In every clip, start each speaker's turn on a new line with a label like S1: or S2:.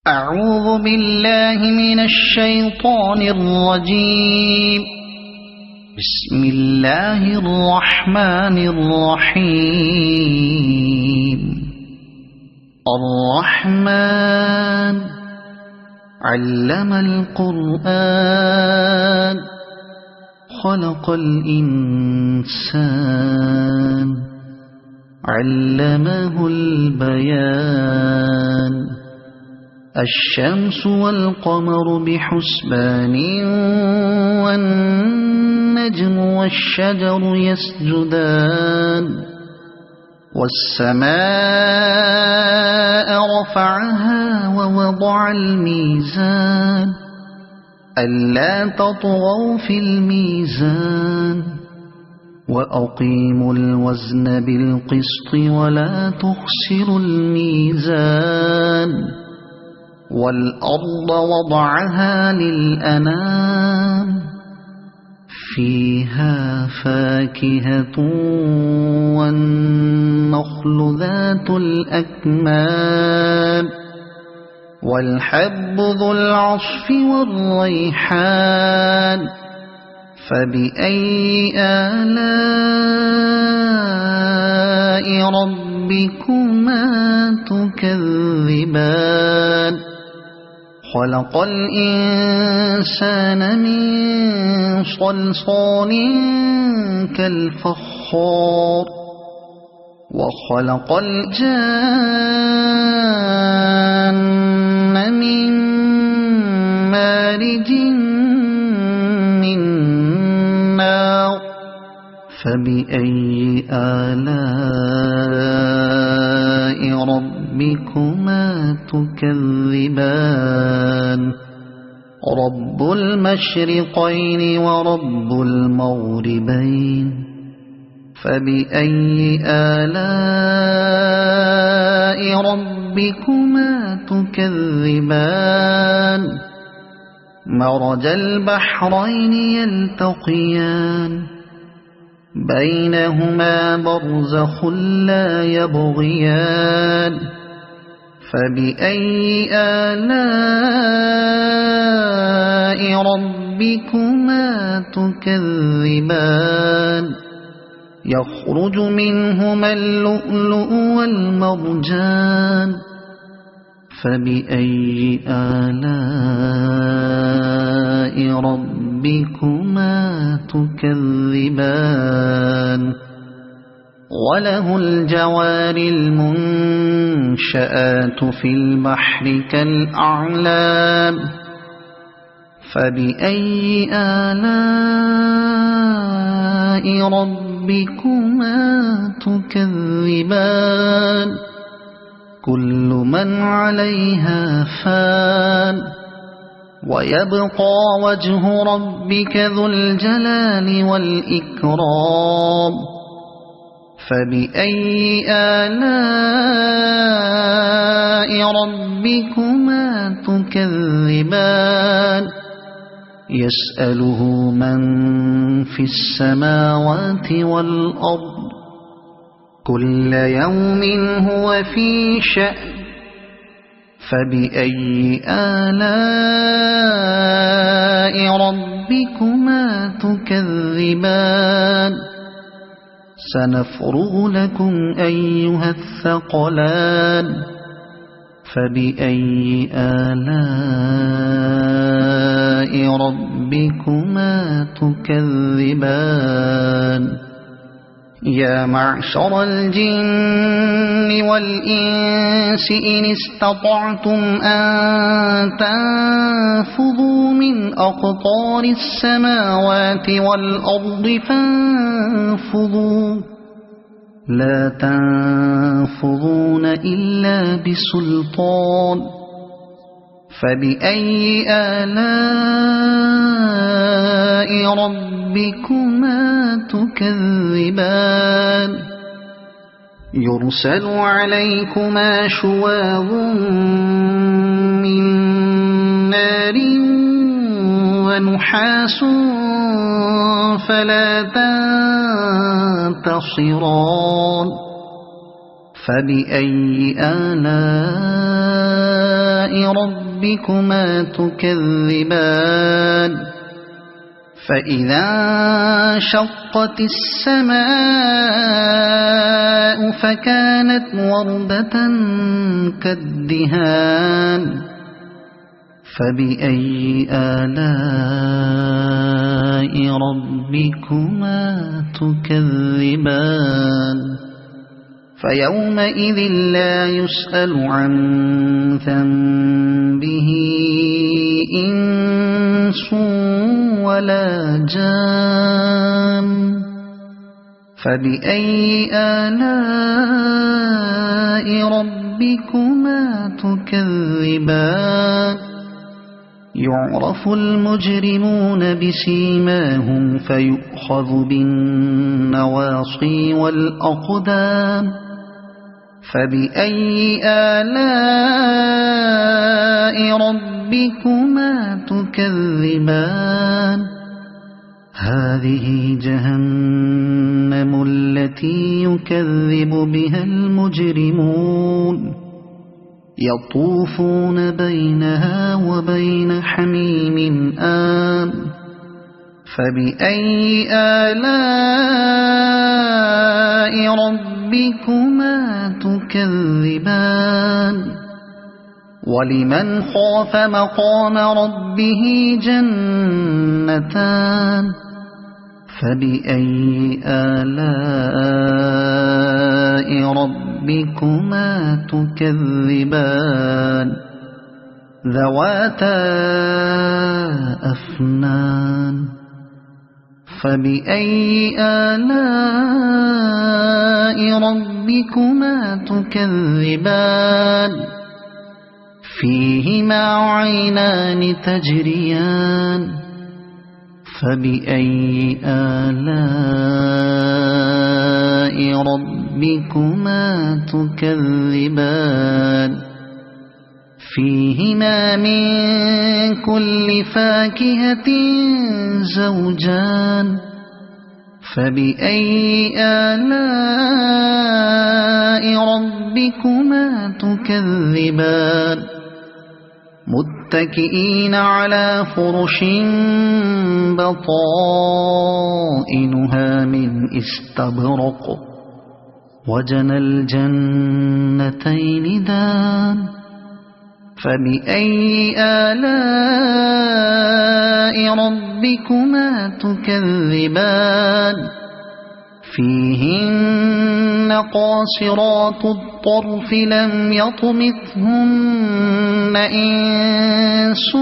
S1: أعوذ بالله من الشيطان الرجيم. بسم الله الرحمن الرحيم. الرحمن علم القرآن خلق الإنسان علمه البيان. الشمس والقمر بحسبان والنجم والشجر يسجدان. والسماء رفعها ووضع الميزان ألا تطغوا في الميزان وأقيموا الوزن بالقسط ولا تخسروا الميزان. والأرض وضعها للأنام فيها فاكهة والنخل ذات الأكمام والحب ذو العصف والريحان. فبأي آلاء ربكما تكذبان. خلق الإنسان من صلصال كالفخار وخلق الجان من مارج من نار. فبأي آلاء ربكما تكذبان. رب المشرقين ورب المغربين. فبأي آلاء ربكما تكذبان. مرج البحرين يلتقيان بينهما برزخ لا يبغيان. فبأي آلاء ربكما تكذبان. يخرج منهما اللؤلؤ والمرجان. فبأي آلاء ربكما تكذبان. وله الجوار المنشآت في البحر كالأعلام. فبأي آلاء ربكما تكذبان. كل من عليها فان ويبقى وجه ربك ذو الجلال والإكرام. فبأي آلاء ربكما تكذبان. يسأله من في السماوات والأرض كل يوم هو في شأن. فبأي آلاء ربكما تكذبان. سنفرغ لكم أيها الثقلان. فبأي آلاء ربكما تكذبان. يا معشر الجن والإنس إن استطعتم أن تنفذوا من أقطار السماوات والأرض فانفذوا لا تنفذون إلا بسلطان. فبأي آلاء ربكما تكذبان. يرسل عليكما شواظ من نار ونحاس فلا تنتصران. فبأي آلاء ربكما تكذبان فإذا انشقت السماء فكانت وردة كالدهان فبأي آلاء ربكما تكذبان فيومئذ لا يسأل عن ذنبه إنس ولا جان فبأي آلاء ربكما تكذبان يعرف المجرمون بسيماهم فيؤخذ بالنواصي والأقدام فبأي آلاء ربكما تكذبان هذه جهنم التي يكذب بها المجرمون يطوفون بينها وبين حميم آن فبأي آلاء ربكما تكذبان ولمن خاف مقام ربه جنتان فبأي آلاء ربكما تكذبان ذواتا أفنان فبأي آلاء ربكما تكذبان فيهما عينان تجريان فبأي آلاء ربكما تكذبان فيهما من كل فاكهة زوجان فبأي آلاء ربكما تكذبان متكئين على فرش بطائنها من استبرق وجنى الجنتين دان فبأي آلاء ربكما تكذبان فيهن قاصرات الطرف لم يطمثهن إنس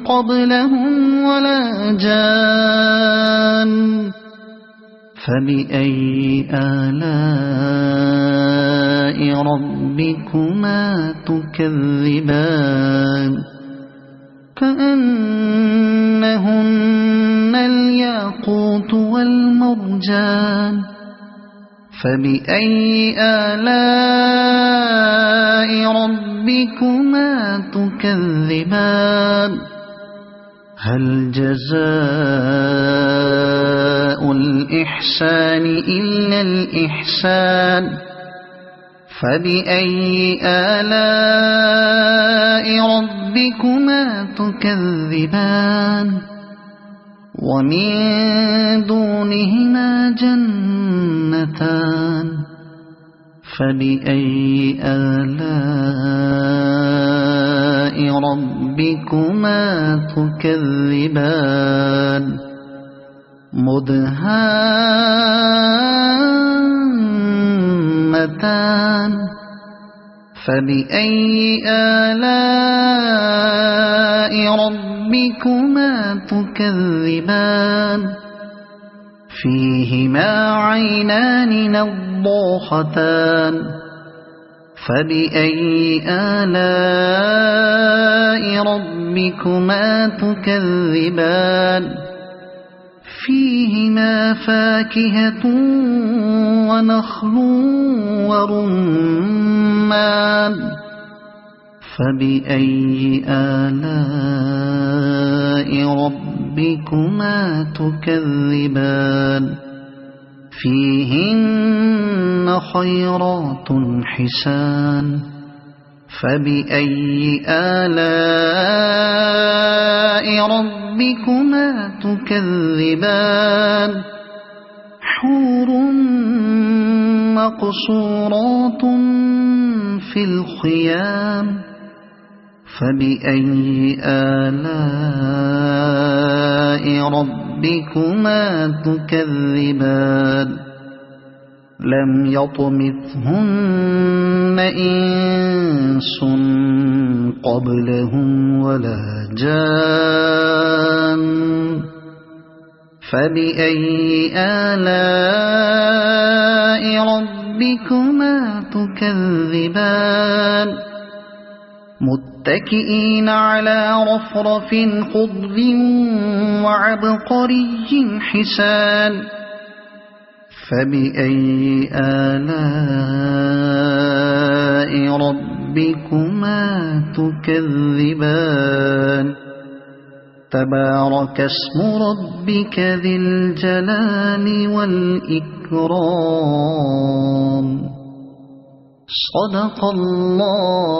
S1: قبلهم ولا جان فبأي آلاء ربكما تكذبان كأنهن الياقوت والمرجان فبأي آلاء ربكما تكذبان هل جزاء الإحسان إلا الإحسان فبأي آلاء ربكما تكذبان ومن دونهما جنتان فبأي آلاء ربكما تكذبان مدهامتان فبأي آلاء ربكما تكذبان فيهما عينان نضاختان فبأي آلاء ربكما تكذبان فيهما فاكهة ونخل ورمان فبأي آلاء ربكما تكذبان فيهن خيرات حسان فبأي آلاء ربكما تكذبان حور مقصورات في الخيام فبأي آلاء ربكما تكذبان لم يطمثهن إنس قبلهم ولا جان فبأي آلاء ربكما تكذبان متكئين على رفرف خضر وعبقري حسان فبأي آلاء ربكما تكذبان تبارك اسم ربك ذي الجلال والإكرام صدق الله